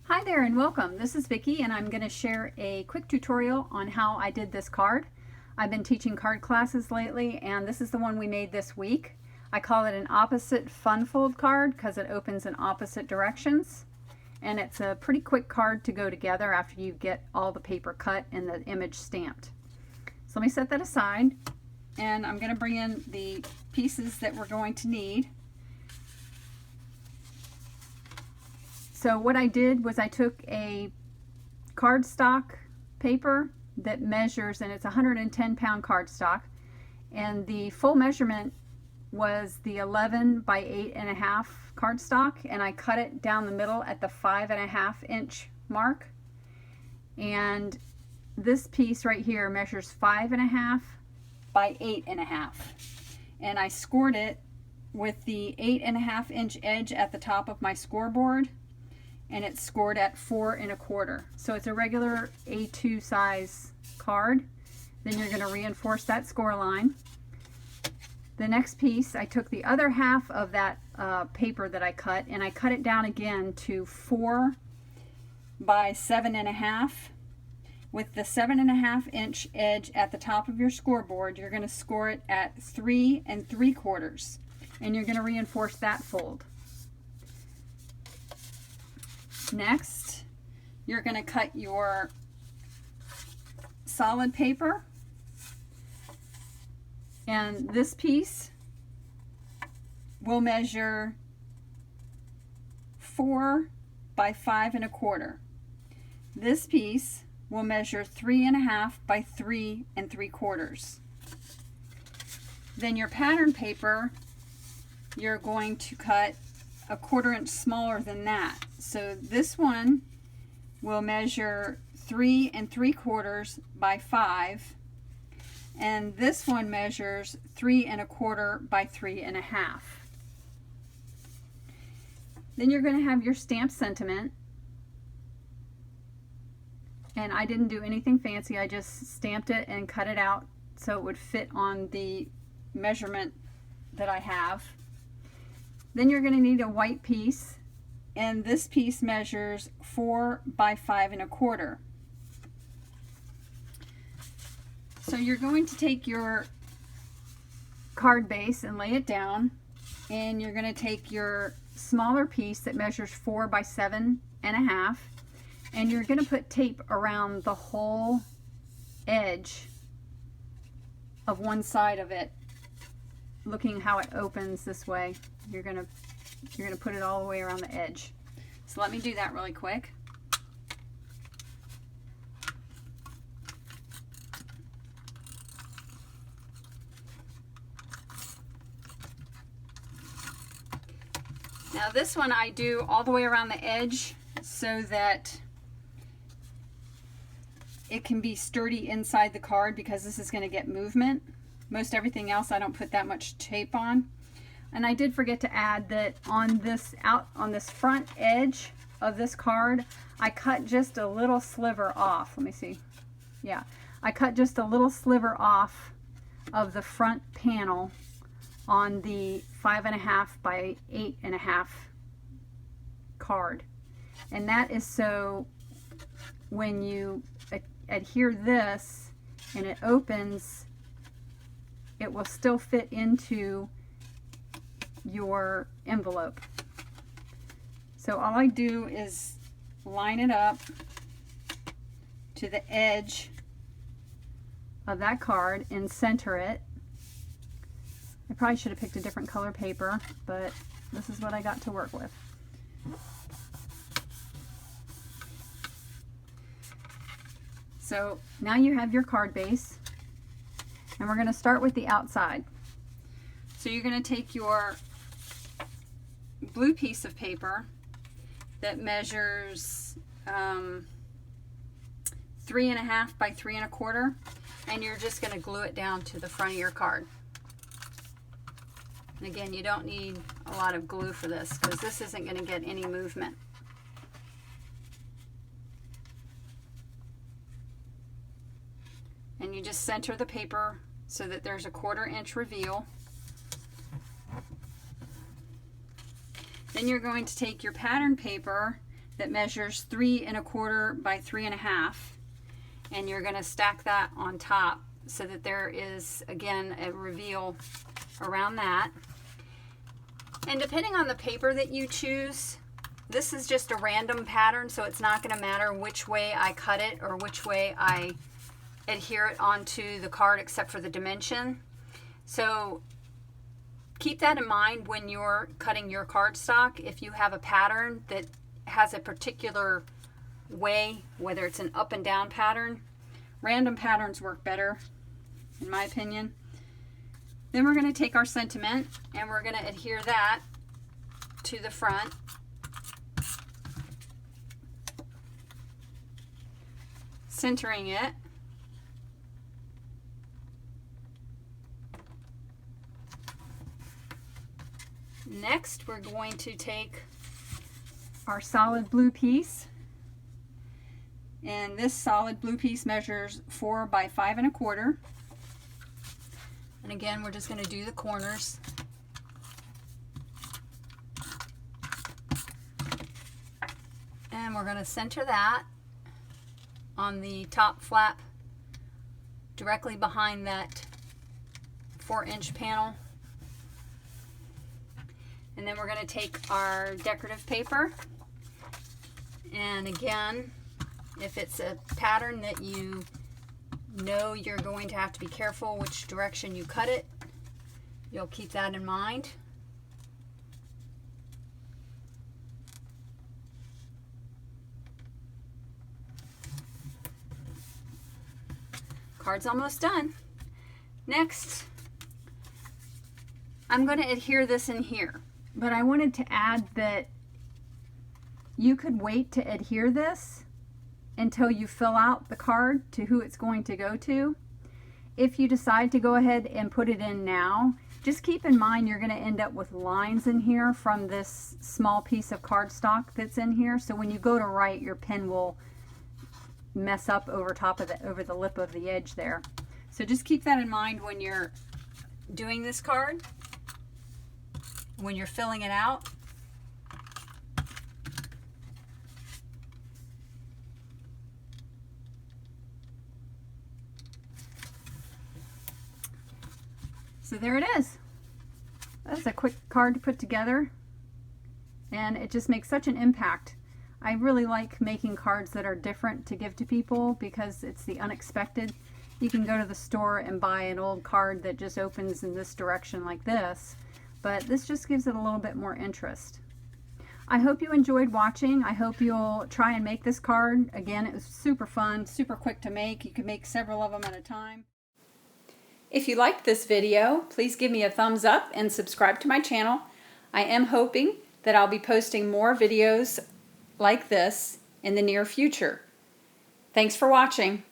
Hi there and welcome. This is Vicki and I'm going to share a quick tutorial on how I did this card. I've been teaching card classes lately and this is the one we made this week. I call it an opposite fun fold card because it opens in opposite directions. And it's a pretty quick card to go together after you get all the paper cut and the image stamped. So let me set that aside and I'm going to bring in the pieces that we're going to need. So what I did was I took a cardstock paper that measures, and it's 110-pound cardstock, and the full measurement was the 11 by 8.5 cardstock, and I cut it down the middle at the 5.5-inch mark. And this piece right here measures 5.5 by 8.5, and I scored it with the 8.5-inch edge at the top of my scoreboard, and it's scored at 4 1/4. So it's a regular A2 size card. Then you're going to reinforce that score line. The next piece, I took the other half of that paper that I cut, and I cut it down again to 4 by 7.5. With the 7.5-inch edge at the top of your scoreboard, you're going to score it at 3 3/4, and you're going to reinforce that fold. Next, you're going to cut your solid paper, and this piece will measure 4 by 5 1/4. This piece will measure 3.5 by 3 3/4. Then your pattern paper, you're going to cut a 1/4 inch smaller than that. So this one will measure 3 3/4 by 5, and this one measures 3 1/4 by 3.5. Then you're going to have your stamp sentiment, and I didn't do anything fancy. I just stamped it and cut it out so it would fit on the measurement that I have. Then you're going to need a white piece, and this piece measures 4 by 5 1/4. So you're going to take your card base and lay it down, and you're going to take your smaller piece that measures 4 by 7.5, and you're going to put tape around the whole edge of one side of it, looking how it opens this way. You're gonna put it all the way around the edge. So let me do that really quick. Now this one I do all the way around the edge so that it can be sturdy inside the card, because this is going to get movement. Most everything else I don't put that much tape on. And I did forget to add that on this front edge of this card, I cut just a little sliver off. Let me see. Yeah, I cut just a little sliver off of the front panel on the 5.5 by 8.5 card. And that is so when you adhere this and it opens, it will still fit into your envelope. So all I do is line it up to the edge of that card and center it. I probably should have picked a different color paper, but this is what I got to work with. So now you have your card base, and we're going to start with the outside. So you're going to take your blue piece of paper that measures 3.5 by 3 1/4, and you're just going to glue it down to the front of your card. And again, you don't need a lot of glue for this because this isn't going to get any movement. And you just center the paper so that there's a 1/4 inch reveal. Then you're going to take your pattern paper that measures 3 1/4 by 3 1/2, and you're going to stack that on top so that there is, again, a reveal around that. And depending on the paper that you choose, this is just a random pattern, so it's not going to matter which way I cut it or which way I adhere it onto the card except for the dimension. So keep that in mind when you're cutting your cardstock. If you have a pattern that has a particular way, whether it's an up and down pattern, random patterns work better, in my opinion. Then we're going to take our sentiment and we're going to adhere that to the front. Centering it. Next, we're going to take our solid blue piece, and this solid blue piece measures 4 by 5 1/4. And again, we're just going to do the corners. And we're going to center that on the top flap directly behind that 4-inch panel. And then we're going to take our decorative paper, and again, if it's a pattern that you know you're going to have to be careful which direction you cut it, you'll keep that in mind. Card's almost done. Next, I'm going to adhere this in here. But I wanted to add that you could wait to adhere this until you fill out the card to who it's going to go to. If you decide to go ahead and put it in now, just keep in mind you're going to end up with lines in here from this small piece of cardstock that's in here. So when you go to write, your pen will mess up over top of over the lip of the edge there. So just keep that in mind when you're doing this card, when you're filling it out. So there it is. That's a quick card to put together, and it just makes such an impact. I really like making cards that are different to give to people because it's the unexpected. You can go to the store and buy an old card that just opens in this direction like this, but this just gives it a little bit more interest. I hope you enjoyed watching. I hope you'll try and make this card. Again, it was super fun, super quick to make. You can make several of them at a time. If you liked this video, please give me a thumbs up and subscribe to my channel. I am hoping that I'll be posting more videos like this in the near future. Thanks for watching.